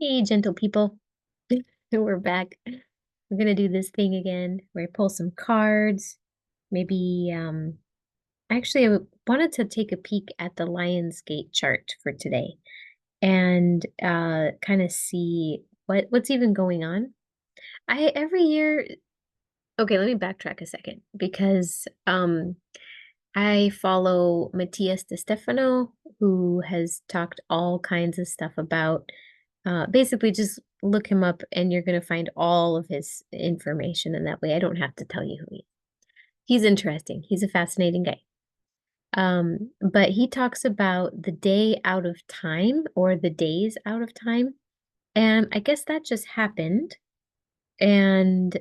Hey, gentle people. We're back. We're gonna do this thing again where I pull some cards. Maybe, actually, wanted to take a peek at the Lionsgate chart for today and kind of see what's even going on. I every year, okay, let me backtrack a second because I follow Matthias De Stefano, who has talked all kinds of stuff about basically just look him up and you're going to find all of his information. And that way I don't have to tell you who he is. He's interesting. He's a fascinating guy. But he talks about the day out of time or the days out of time. And I guess that just happened. And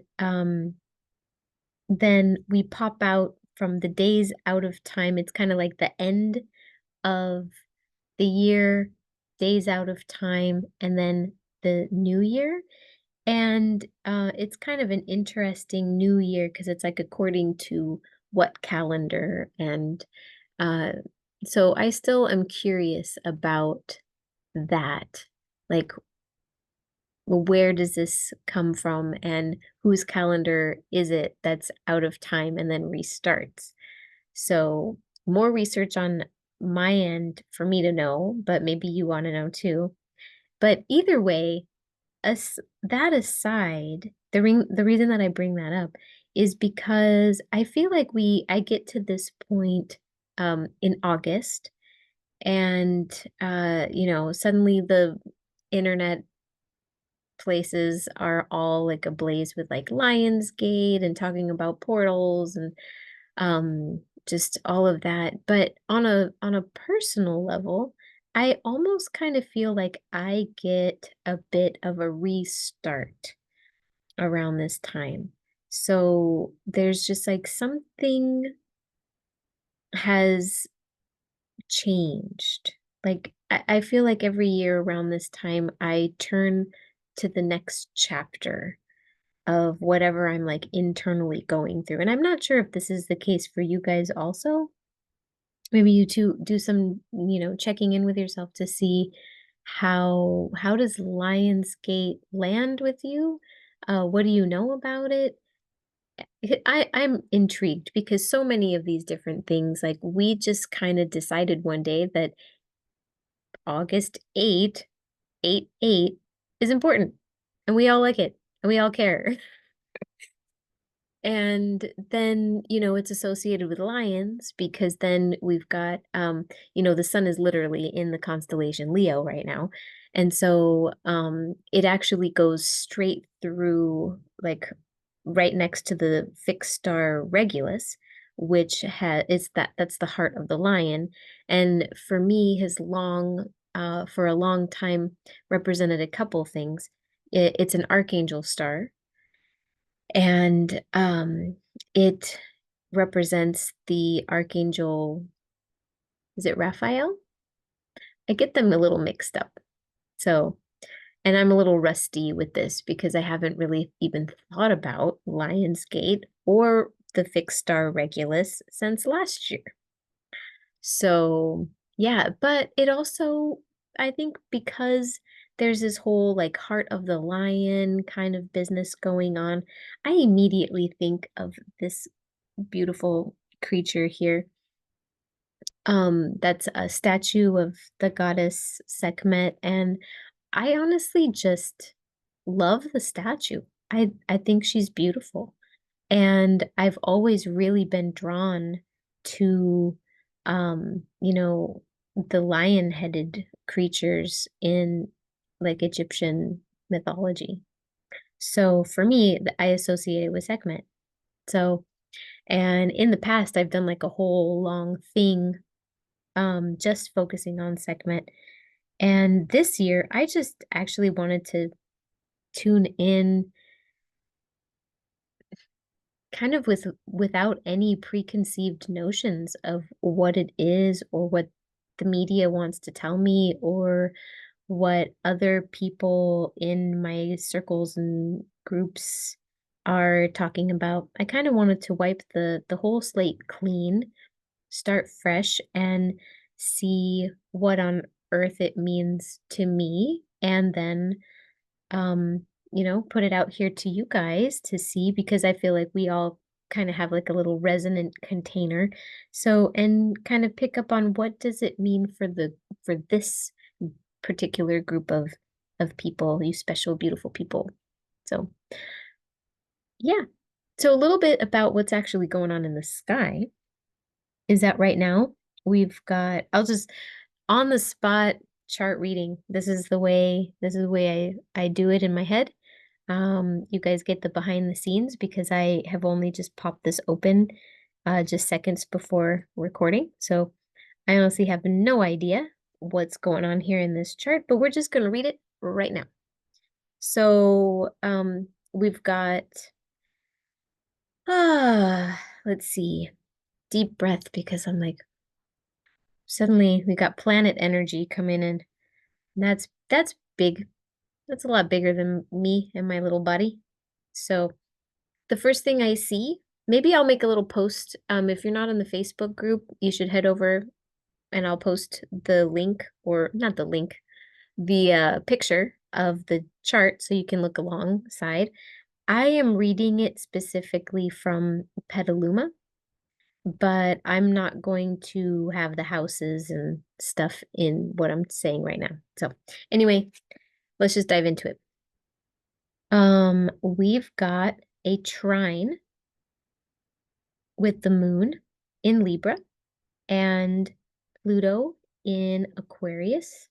then we pop out from the days out of time. It's kind of like the end of the year, days out of time, and then the new year. And it's kind of an interesting new year because it's like according to what calendar. And uh, so I still am curious about that. Like, where does this come from and whose calendar is it that's out of time and then restarts? So, more research on my end for me to know, but maybe you want to know too. But either way, that aside, the reason that I bring that up is because I feel like I get to this point in August and suddenly the internet places are all like ablaze with like Lionsgate and talking about portals and just all of that. But on a personal level, I almost kind of feel like I get a bit of a restart around this time. So there's just like something has changed. Like I feel like every year around this time I turn to the next chapter of whatever I'm like internally going through. And I'm not sure if this is the case for you guys also. Maybe you two do some, checking in with yourself to see how does Lionsgate land with you? What do you know about it? I'm intrigued because so many of these different things, like we just kind of decided one day that August 8, 8, is important. And we all like it and we all care. And then, it's associated with lions because then we've got, the sun is literally in the constellation Leo right now. And so it actually goes straight through, like right next to the fixed star Regulus, which that's the heart of the lion. And for me, for a long time, represented a couple things. It's an archangel star and it represents the archangel, is it Raphael? I get them a little mixed up. So, and I'm a little rusty with this because I haven't really even thought about Lionsgate or the fixed star Regulus since last year. So, yeah, but it also, I think because there's this whole like heart of the lion kind of business going on, I immediately think of this beautiful creature here. That's a statue of the goddess Sekhmet, and I honestly just love the statue. I think she's beautiful. And I've always really been drawn to, the lion-headed creatures in like Egyptian mythology. So for me, I associate it with Sekhmet. So, and in the past, I've done like a whole long thing, just focusing on Sekhmet. And this year, I just actually wanted to tune in kind of without any preconceived notions of what it is or what the media wants to tell me or what other people in my circles and groups are talking about. I kind of wanted to wipe the whole slate clean, start fresh and see what on earth it means to me and then put it out here to you guys to see because I feel like we all kind of have like a little resonant container. So, and kind of pick up on what does it mean for this particular group of people, you special, beautiful people. So, yeah. So a little bit about what's actually going on in the sky is that right now we've got, I'll just on the spot chart reading. This is the way I do it in my head. You guys get the behind the scenes because I have only just popped this open just seconds before recording. So I honestly have no idea what's going on here in this chart, but we're just going to read it right now. So we've got, let's see, deep breath because I'm like, suddenly we got planet energy coming in. That's big. That's a lot bigger than me and my little body. So the first thing I see, maybe I'll make a little post. If you're not in the Facebook group, you should head over and I'll post the link, or not the link, the picture of the chart so you can look alongside. I am reading it specifically from Petaluma, but I'm not going to have the houses and stuff in what I'm saying right now. So anyway, let's just dive into it. We've got a trine with the moon in Libra and Pluto in Aquarius.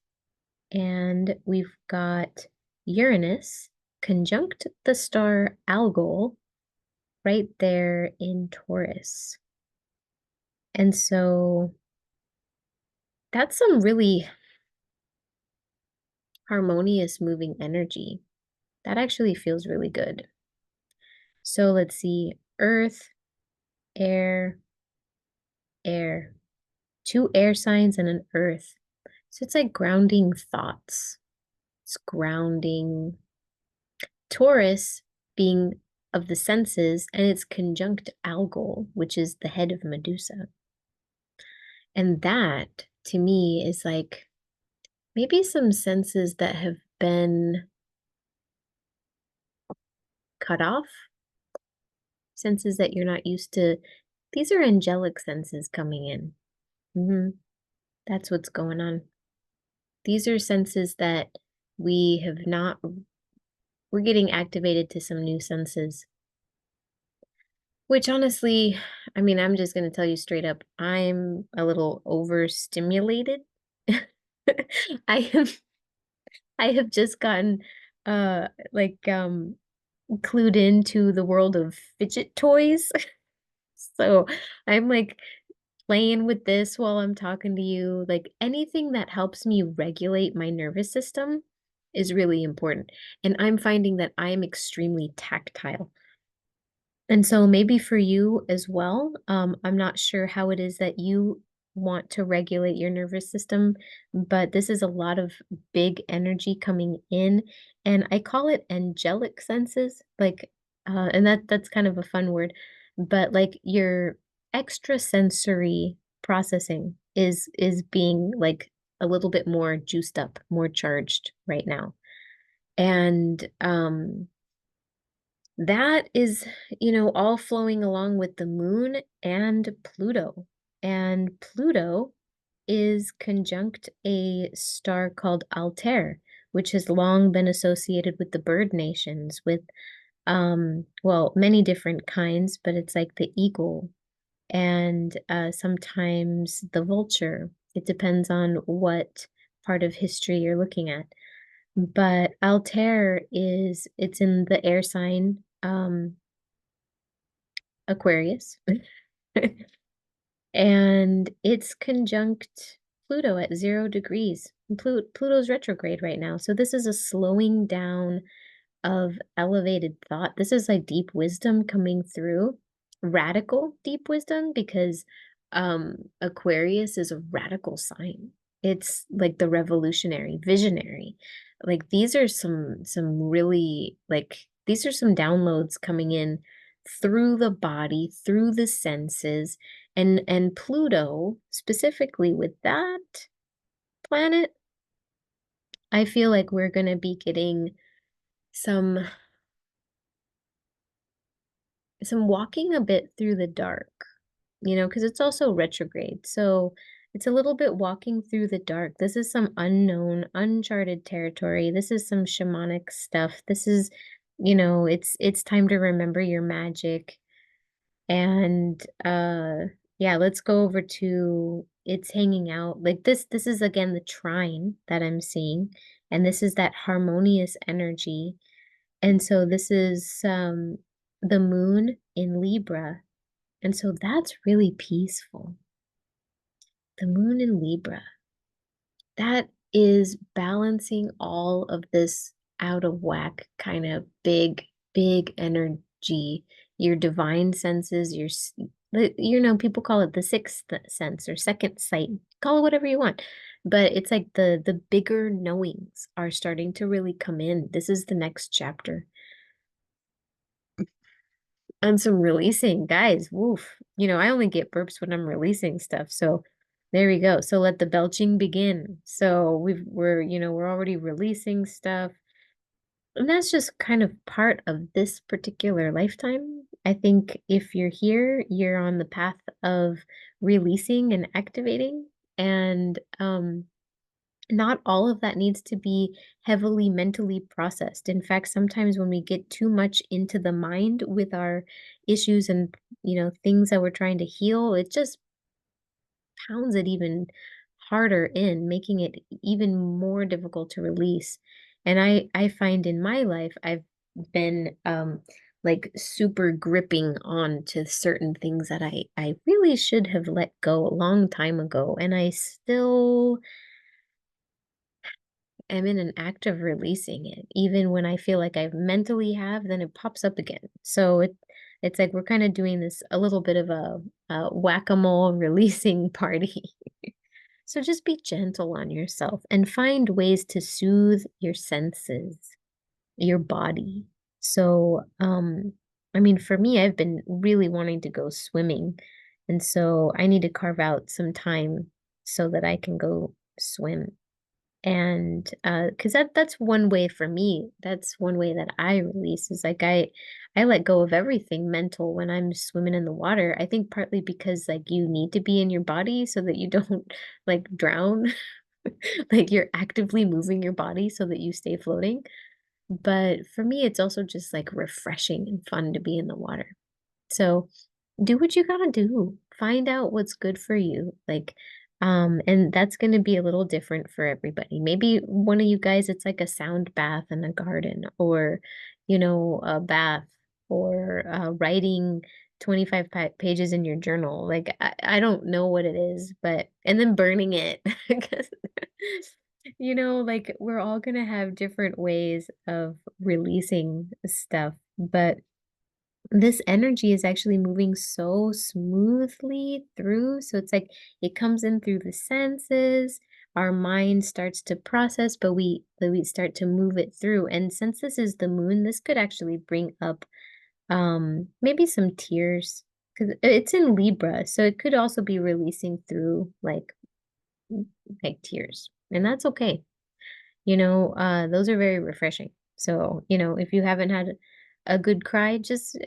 And we've got Uranus conjunct the star Algol right there in Taurus. And so that's some really harmonious moving energy. That actually feels really good. So let's see, Earth, air, air, two air signs and an earth. So it's like grounding thoughts. It's grounding Taurus being of the senses, and it's conjunct Algol, which is the head of Medusa. And that to me is like maybe some senses that have been cut off, senses that you're not used to. These are angelic senses coming in. That's what's going on. These are senses that we have not, we're getting activated to some new senses. Which honestly, I mean, I'm just gonna tell you straight up, I'm a little overstimulated. I have I have just gotten like clued into the world of fidget toys. So I'm like playing with this while I'm talking to you. Like anything that helps me regulate my nervous system is really important. And I'm finding that I'm extremely tactile. And so maybe for you as well, I'm not sure how it is that you want to regulate your nervous system, but this is a lot of big energy coming in, and I call it angelic senses, like, and that's kind of a fun word, but like your extrasensory processing is being like a little bit more juiced up, more charged right now. And that is, all flowing along with the moon and Pluto. And Pluto is conjunct a star called Altair, which has long been associated with the bird nations, with, well, many different kinds, but it's like the eagle and sometimes the vulture. It depends on what part of history you're looking at. But Altair it's in the air sign Aquarius. And it's conjunct Pluto at 0 degrees. Pluto's retrograde right now. So this is a slowing down of elevated thought. This is like deep wisdom coming through, radical deep wisdom, because Aquarius is a radical sign. It's like the revolutionary, visionary. Like these are some really like these are some downloads coming in through the body, through the senses, and Pluto specifically with that planet I feel like we're going to be getting some walking a bit through the dark, because it's also retrograde. So it's a little bit walking through the dark. This is some unknown, uncharted territory. This is some shamanic stuff. This is, it's time to remember your magic. And yeah, let's go over to it's hanging out. Like this is again the trine that I'm seeing. And this is that harmonious energy. And so this is the moon in Libra. And so that's really peaceful. The moon in Libra, that is balancing all of this out of whack kind of big energy. Your divine senses, people call it the sixth sense or second sight. Call it whatever you want. But it's like the bigger knowings are starting to really come in. This is the next chapter. And some releasing, guys. Woof. I only get burps when I'm releasing stuff. So there we go. So let the belching begin. So we're already releasing stuff. And that's just kind of part of this particular lifetime. I think if you're here, you're on the path of releasing and activating. And not all of that needs to be heavily mentally processed. In fact, sometimes when we get too much into the mind with our issues and, things that we're trying to heal, it just pounds it even harder in, making it even more difficult to release. And I find in my life, I've been like super gripping on to certain things that I really should have let go a long time ago. And I still am in an act of releasing it. Even when I feel like I mentally have, then it pops up again. So it's like we're kind of doing this a little bit of a whack-a-mole releasing party. So just be gentle on yourself and find ways to soothe your senses, your body. So, I mean, for me, I've been really wanting to go swimming. And so I need to carve out some time so that I can go swim. And because that's one way for me, that's one way that I release is like I let go of everything mental when I'm swimming in the water. I think partly because like you need to be in your body so that you don't like drown. Like you're actively moving your body so that you stay floating. But for me, it's also just like refreshing and fun to be in the water. So do what you gotta do. Find out what's good for you. And that's gonna be a little different for everybody. Maybe one of you guys, it's like a sound bath in a garden, or, a bath, or writing 25 pages in your journal. Like, I don't know what it is, and then burning it. Because, like, we're all gonna have different ways of releasing stuff. But this energy is actually moving so smoothly through. So it's like it comes in through the senses. Our mind starts to process, but we start to move it through. And since this is the moon, this could actually bring up maybe some tears because it's in Libra. So it could also be releasing through like tears. And that's okay. Those are very refreshing. So, if you haven't had a good cry, just,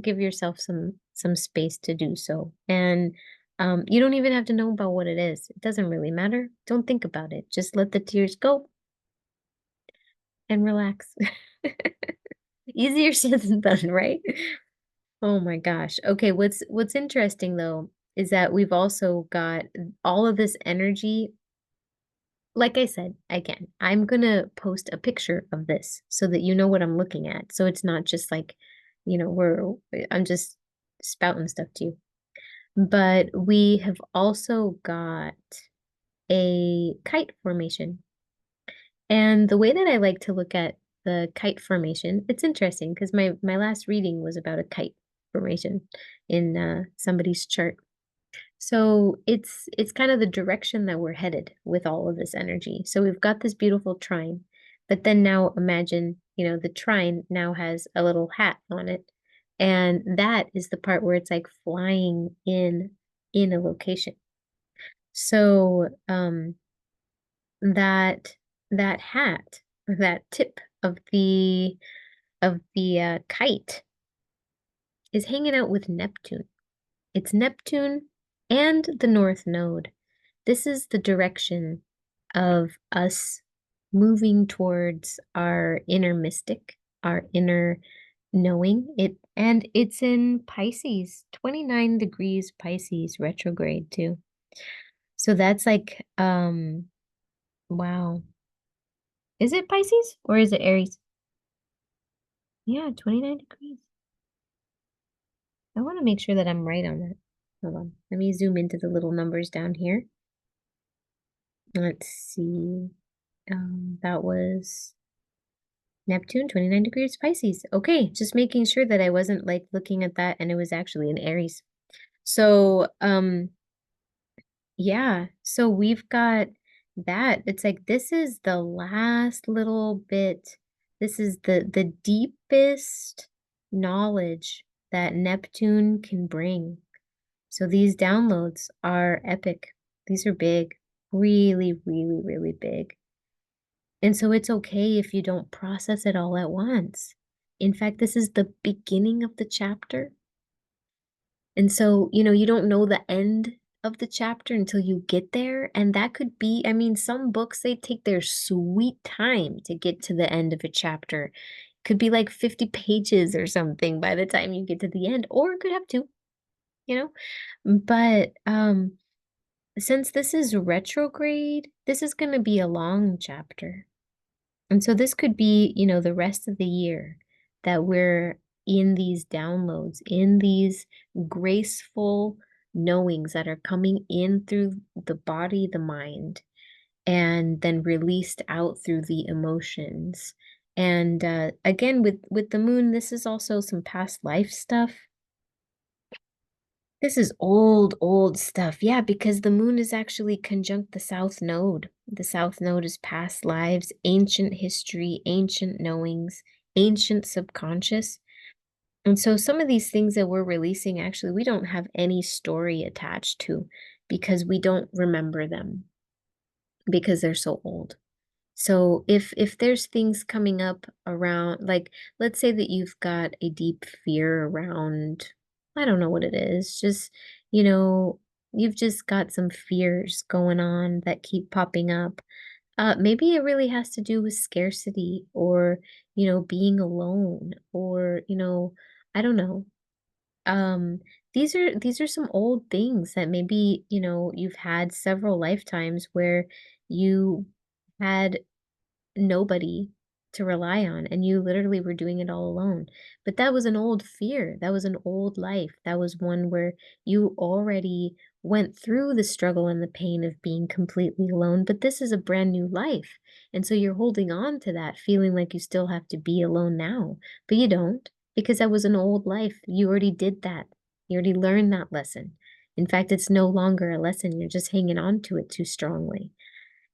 give yourself some space to do so. And you don't even have to know about what it is. It doesn't really matter. Don't think about it. Just let the tears go and relax. Easier said than done, right? Oh my gosh. Okay, what's interesting though is that we've also got all of this energy. Like I said, again, I'm gonna post a picture of this so that you know what I'm looking at. So it's not just like, I'm just spouting stuff to you. But we have also got a kite formation. And the way that I like to look at the kite formation, it's interesting because my last reading was about a kite formation in somebody's chart. So it's kind of the direction that we're headed with all of this energy. So we've got this beautiful trine, but then now imagine, the trine now has a little hat on it. And that is the part where it's like flying in a location. So that that hat or that tip of the kite is hanging out with Neptune. It's Neptune and the North Node. This is the direction of us moving towards our inner mystic, our inner knowing it. And it's in Pisces, 29 degrees Pisces retrograde too. So that's like, wow. Is it Pisces or is it Aries? Yeah, 29 degrees. I want to make sure that I'm right on that. Hold on. Let me zoom into the little numbers down here. Let's see. That was Neptune, 29 degrees Pisces. Okay, just making sure that I wasn't like looking at that and it was actually an Aries. So, yeah, so we've got that. It's like this is the last little bit. This is the deepest knowledge that Neptune can bring. So these downloads are epic. These are big, really, really, really big. And so it's okay if you don't process it all at once. In fact, this is the beginning of the chapter. And so, you don't know the end of the chapter until you get there. And that could be, I mean, some books, they take their sweet time to get to the end of a chapter. Could be like 50 pages or something by the time you get to the end, or it could have two, you know? But since this is retrograde, this is going to be a long chapter. And so this could be, the rest of the year that we're in these downloads, in these graceful knowings that are coming in through the body, the mind, and then released out through the emotions. And again, with the moon, this is also some past life stuff. This is old, old stuff. Yeah, because the moon is actually conjunct the south node. The south node is past lives, ancient history, ancient knowings, ancient subconscious. And so some of these things that we're releasing, actually, we don't have any story attached to because we don't remember them because they're so old. So if there's things coming up around, like, let's say that you've got a deep fear around, I don't know what it is, just, you know, you've just got some fears going on that keep popping up. Maybe it really has to do with scarcity or, being alone or, I don't know. Um, these are some old things that maybe, you've had several lifetimes where you had nobody to rely on and you literally were doing it all alone. But that was an old fear. That was an old life. That was one where you already went through the struggle and the pain of being completely alone, but this is a brand new life. And so you're holding on to that feeling like you still have to be alone now, but you don't because that was an old life. You already did that. You already learned that lesson. In fact, it's no longer a lesson. You're just hanging on to it too strongly.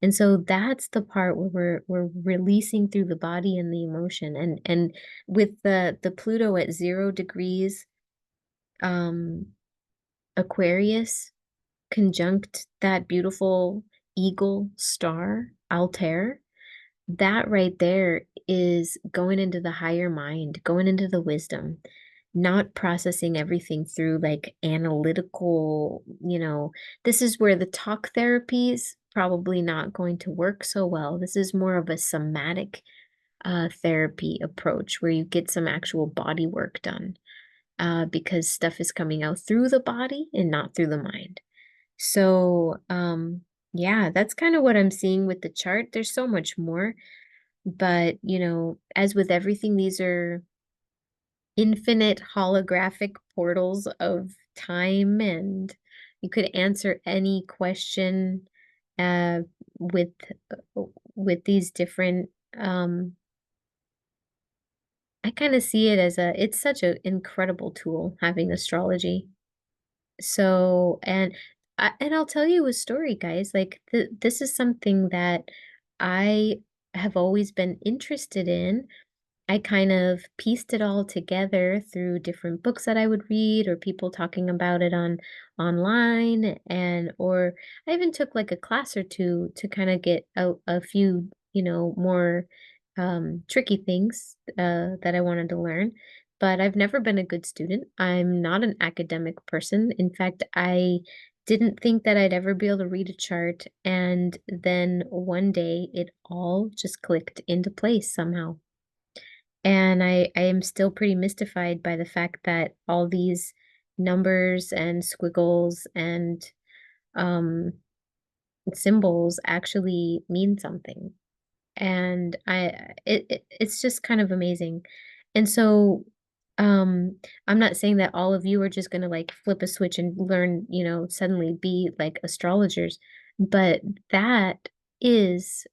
And so that's the part where we're releasing through the body and the emotion. And with the Pluto at 0 degrees um Aquarius conjunct that beautiful eagle star, Altair, that right there is going into the higher mind, going into the wisdom, not processing everything through like analytical, this is where the talk therapy is probably not going to work so well. This is more of a somatic therapy approach where you get some actual body work done because stuff is coming out through the body and not through the mind. So, yeah, that's kind of what I'm seeing with the chart. There's so much more. But, as with everything, these are infinite holographic portals of time, and you could answer any question uh, with with these different. I kind of see it as it's such an incredible tool having astrology. So, and I'll tell you a story, guys. Like this is something that I have always been interested in. I kind of pieced it all together through different books that I would read or people talking about it on online or I even took like a class or two to kind of get a few, more tricky things that I wanted to learn. But I've never been a good student. I'm not an academic person. In fact, I didn't think that I'd ever be able to read a chart. And then one day it all just clicked into place somehow. And I am still pretty mystified by the fact that all these numbers and squiggles and um, symbols actually mean something. And it's just kind of amazing. And so, I'm not saying that all of you are just gonna, like, flip a switch and learn, suddenly be, like, astrologers, but that is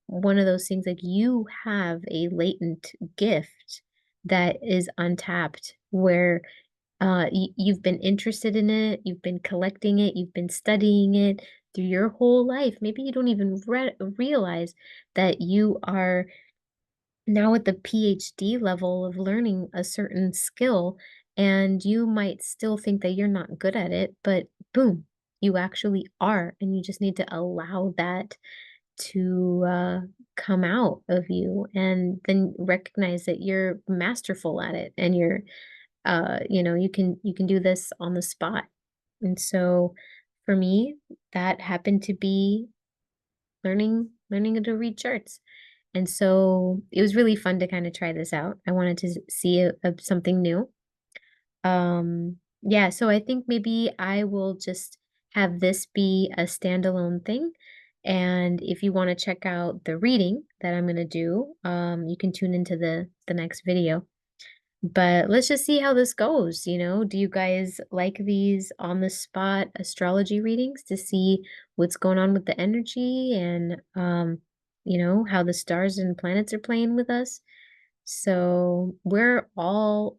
one of those things, like, you have a latent gift that is untapped where you've been interested in it, you've been collecting it, you've been studying it through your whole life. Maybe you don't even realize that you are now at the PhD level of learning a certain skill, and you might still think that you're not good at it, but boom, you actually are, and you just need to allow that to come out of you, and then recognize that you're masterful at it, and you can do this on the spot. And so for me, that happened to be learning how to read charts. And so it was really fun to kind of try this out. I wanted to see something new. Yeah, so I think maybe I will just have this be a standalone thing. And if you want to check out the reading that I'm going to do, you can tune into the next video. But let's just see how this goes, Do you guys like these on the spot astrology readings to see what's going on with the energy and how the stars and planets are playing with us? So, we're all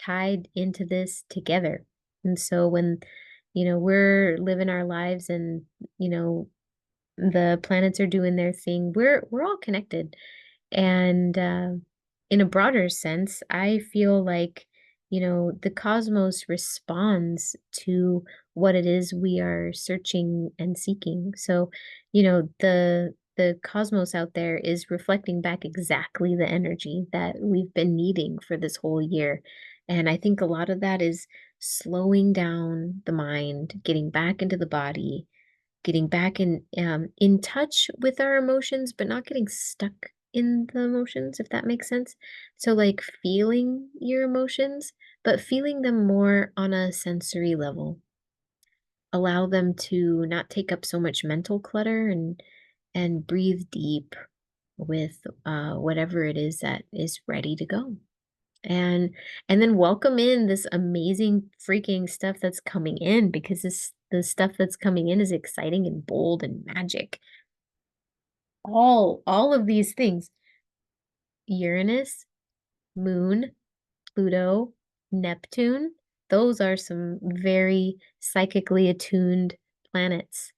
tied into this together. And so when we're living our lives and you know the planets are doing their thing, we're all connected. And in a broader sense, I feel like, the cosmos responds to what it is we are searching and seeking. So, the cosmos out there is reflecting back exactly the energy that we've been needing for this whole year. And I think a lot of that is slowing down the mind, getting back into the body, getting back in touch with our emotions, but not getting stuck in the emotions, if that makes sense. So, like, feeling your emotions, but feeling them more on a sensory level. Allow them to not take up so much mental clutter and breathe deep with whatever it is that is ready to go. And then welcome in this amazing freaking stuff that's coming in, because the stuff that's coming in is exciting and bold and magic. All of these things. Uranus, Moon, Pluto, Neptune, those are some very psychically attuned planets.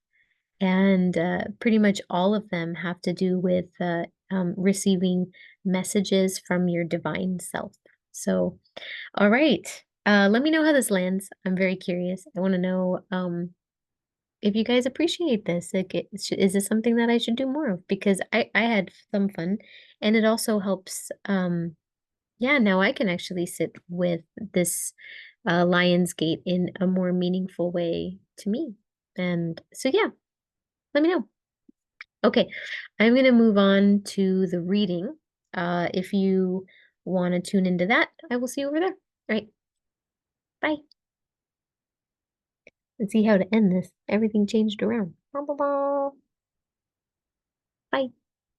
And pretty much all of them have to do with receiving messages from your divine self. So, all right. Let me know how this lands. I'm very curious. I want to know if you guys appreciate this. Like, is this something that I should do more of? Because I had some fun, and it also helps. Yeah, now I can actually sit with this Lionsgate in a more meaningful way to me. And so, yeah, let me know. Okay, I'm gonna move on to the reading. If you want to tune into that, I will see you over there. All right, bye. Let's see how to end this. Everything changed around. Blah, blah, blah. Bye.